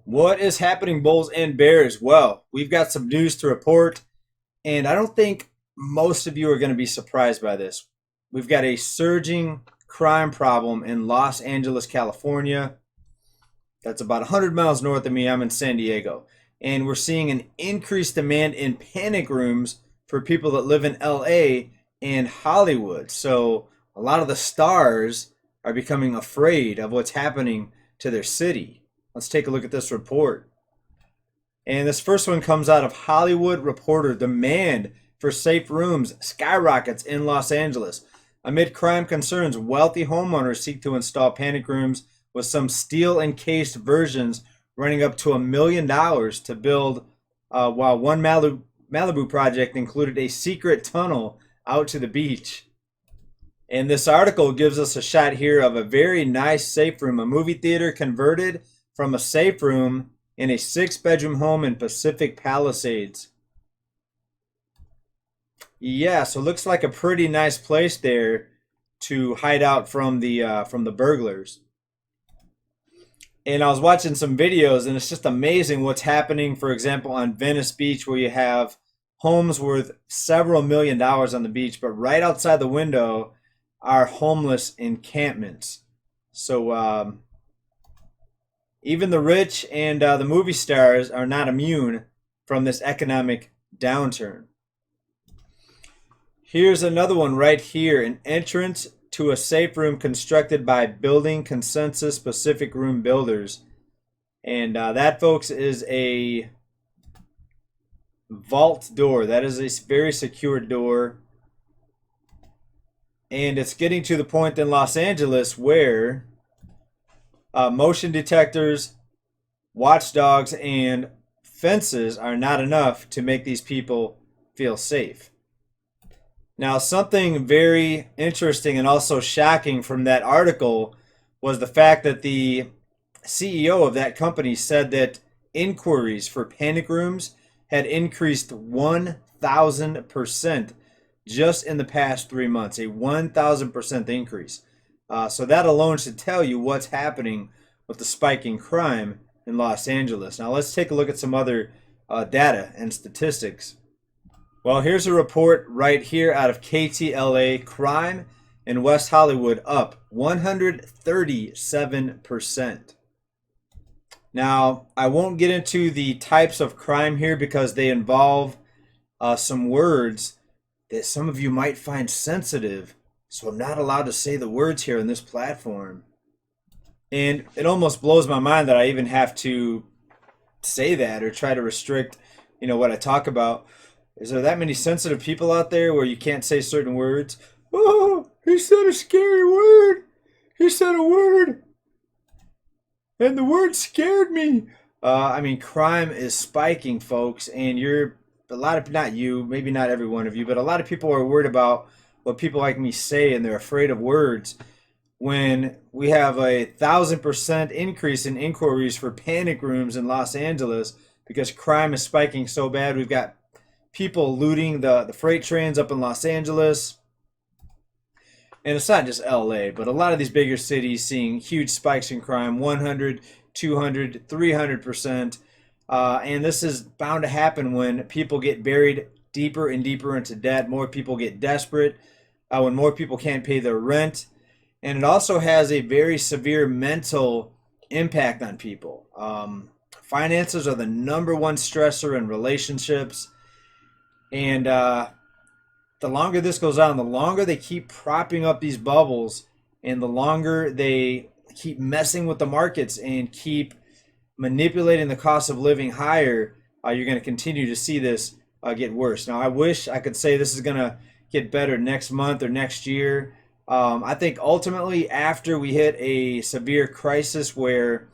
What is happening, Bulls and Bears? Well, we've got some news to report, and I don't think most of you are going to be surprised by this. We've got a surging crime problem in Los Angeles, California. That's about 100 miles north of me. I'm in San Diego. And we're seeing an increased demand in panic rooms for people that live in LA and Hollywood. So a lot of the stars are becoming afraid of what's happening to their city. Let's take a look at this report. And this first one comes out of Hollywood Reporter. Demand for safe rooms skyrockets in Los Angeles. Amid crime concerns, wealthy homeowners seek to install panic rooms with some steel encased versions running up to $1 million to build, while one Malibu project included a secret tunnel out to the beach. And this article gives us a shot here of a very nice safe room, a movie theater converted from a safe room in a 6-bedroom home in Pacific Palisades. Yeah, so it looks like a pretty nice place there to hide out from the burglars. And I was watching some videos, and it's just amazing what's happening. For example, on Venice Beach, where you have homes worth several $1 million on the beach, but right outside the window are homeless encampments. So even the rich and the movie stars are not immune from this economic downturn. Here's another one right here, an entrance to a safe room constructed by Building Consensus Pacific Room Builders. And that, folks, is a vault door. That is a very secure door. And it's getting to the point in Los Angeles where motion detectors, watchdogs, and fences are not enough to make these people feel safe. Now, something very interesting and also shocking from that article was the fact that the CEO of that company said that inquiries for panic rooms had increased 1,000% just in the past 3 months, a 1,000% increase. So that alone should tell you what's happening with the spike in crime in Los Angeles. Now, let's take a look at some other data and statistics. Well, here's a report right here out of KTLA. Crime in West Hollywood up 137%. Now, I won't get into the types of crime here because they involve some words that some of you might find sensitive. So I'm not allowed to say the words here on this platform. And it almost blows my mind that I even have to say that or try to restrict, what I talk about. Is there that many sensitive people out there where you can't say certain words? Oh, he said a scary word. He said a word. And the word scared me. Crime is spiking, folks. And not you, maybe not every one of you, but a lot of people are worried about what people like me say, and they're afraid of words. When we have 1,000% increase in inquiries for panic rooms in Los Angeles because crime is spiking so bad, we've got people looting the freight trains up in Los Angeles. And it's not just LA, but a lot of these bigger cities seeing huge spikes in crime, 100, 200, 300%. And this is bound to happen when people get buried deeper and deeper into debt. More people get desperate, when more people can't pay their rent. And it also has a very severe mental impact on people. Finances are the number one stressor in relationships. And the longer this goes on, the longer they keep propping up these bubbles, and the longer they keep messing with the markets and keep manipulating the cost of living higher, you're going to continue to see this get worse. Now, I wish I could say this is going to get better next month or next year. I think ultimately, after we hit a severe crisis where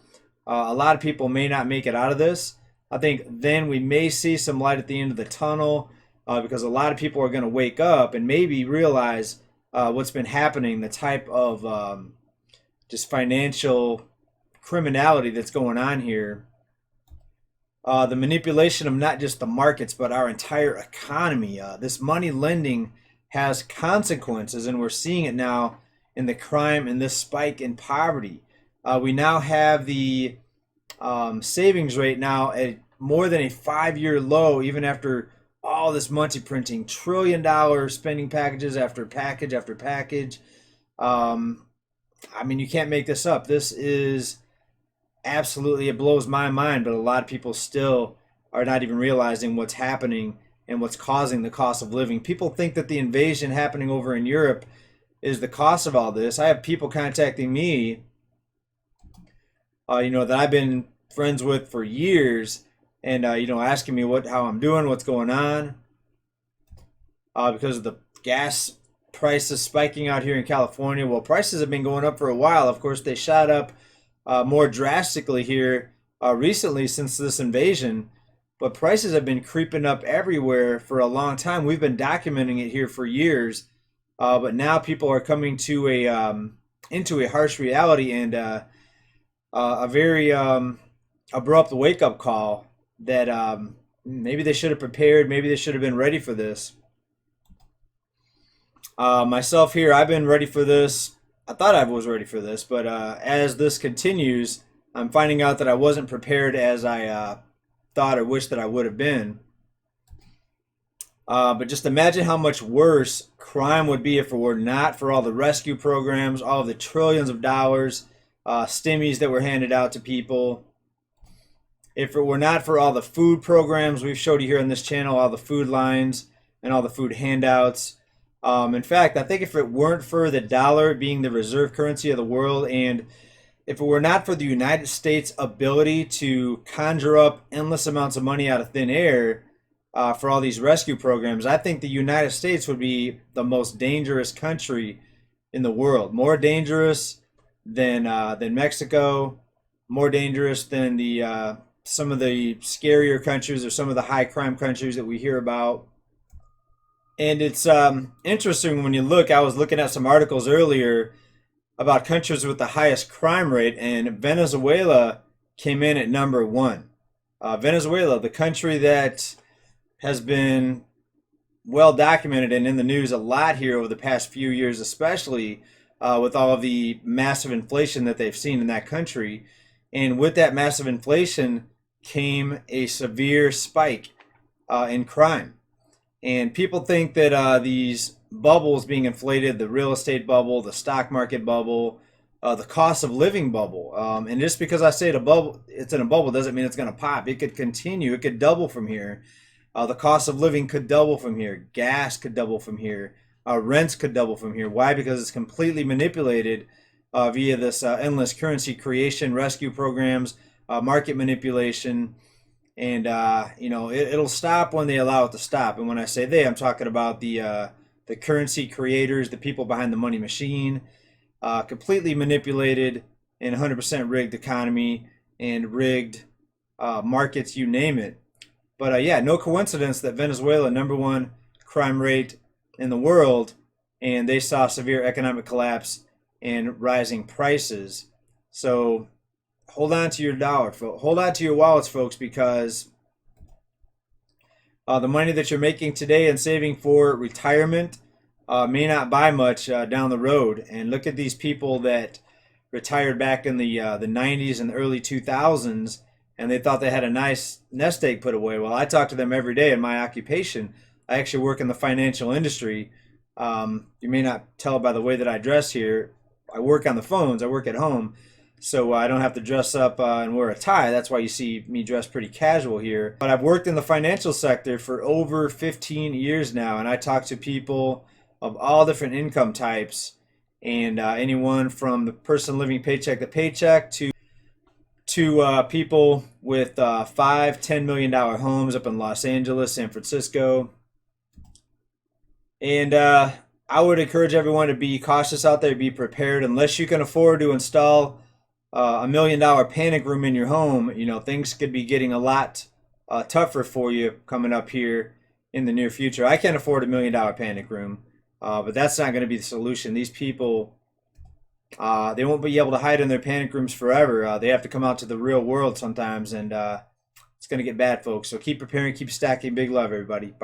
a lot of people may not make it out of this, I think then we may see some light at the end of the tunnel. Because a lot of people are going to wake up and maybe realize what's been happening, the type of just financial criminality that's going on here. The manipulation of not just the markets, but our entire economy. This money lending has consequences, and we're seeing it now in the crime and this spike in poverty. We now have the savings rate now at more than a 5-year low, even after all this money printing, $1 trillion spending packages after package after package. Um, I mean, you can't make this up. This is absolutely, it blows my mind, but a lot of people still are not even realizing what's happening and what's causing the cost of living. People think that the invasion happening over in Europe is the cost of all this. I have people contacting me, that I've been friends with for years, and asking me how I'm doing, what's going on, because of the gas prices spiking out here in California. Well, prices have been going up for a while. Of course, they shot up more drastically here recently since this invasion, but prices have been creeping up everywhere for a long time. We've been documenting it here for years, but now people are coming to into a harsh reality and a very abrupt wake up call that maybe they should have prepared, maybe they should have been ready for this. Myself here, I've been ready for this. I thought I was ready for this, but as this continues, I'm finding out that I wasn't prepared as I thought or wished that I would have been. But just imagine how much worse crime would be if it were not for all the rescue programs, all of the trillions of dollars, stimmies that were handed out to people. If it were not for all the food programs we've showed you here on this channel, all the food lines and all the food handouts. In fact, I think if it weren't for the dollar being the reserve currency of the world, and if it were not for the United States' ability to conjure up endless amounts of money out of thin air for all these rescue programs, I think the United States would be the most dangerous country in the world. More dangerous than Mexico, more dangerous than the some of the scarier countries or some of the high crime countries that we hear about. And it's interesting when you look. I was looking at some articles earlier about countries with the highest crime rate, and Venezuela came in at number one. Venezuela, the country that has been well documented and in the news a lot here over the past few years, especially with all of the massive inflation that they've seen in that country. And with that massive inflation came a severe spike in crime. And people think that these bubbles being inflated, the real estate bubble, the stock market bubble, the cost of living bubble. And just because I say it's in a bubble doesn't mean it's going to pop. It could continue. It could double from here. The cost of living could double from here. Gas could double from here. Rents could double from here. Why? Because it's completely manipulated via this endless currency creation, rescue programs, market manipulation. And it'll stop when they allow it to stop. And when I say they, I'm talking about the currency creators, the people behind the money machine, completely manipulated and 100% rigged economy and rigged markets, you name it. But yeah, no coincidence that Venezuela, number one crime rate in the world, and they saw severe economic collapse and rising prices. So hold on to your dollar, hold on to your wallets, folks, because the money that you're making today and saving for retirement may not buy much down the road. And look at these people that retired back in the 90s and the early 2000s, and they thought they had a nice nest egg put away. Well, I talk to them every day in my occupation. I actually work in the financial industry. You may not tell by the way that I dress here. I work on the phones. I work at home. So I don't have to dress up and wear a tie. That's why you see me dressed pretty casual here. But I've worked in the financial sector for over 15 years now, and I talk to people of all different income types, and anyone from the person living paycheck to paycheck to people with $5-10 million homes up in Los Angeles, San Francisco. And I would encourage everyone to be cautious out there, be prepared. Unless you can afford to install $1 million panic room in your home, things could be getting a lot tougher for you coming up here in the near future. I can't afford $1 million panic room, but that's not going to be the solution. These people, they won't be able to hide in their panic rooms forever. They have to come out to the real world sometimes, and it's going to get bad, folks. So keep preparing, keep stacking. Big love, everybody. Bye.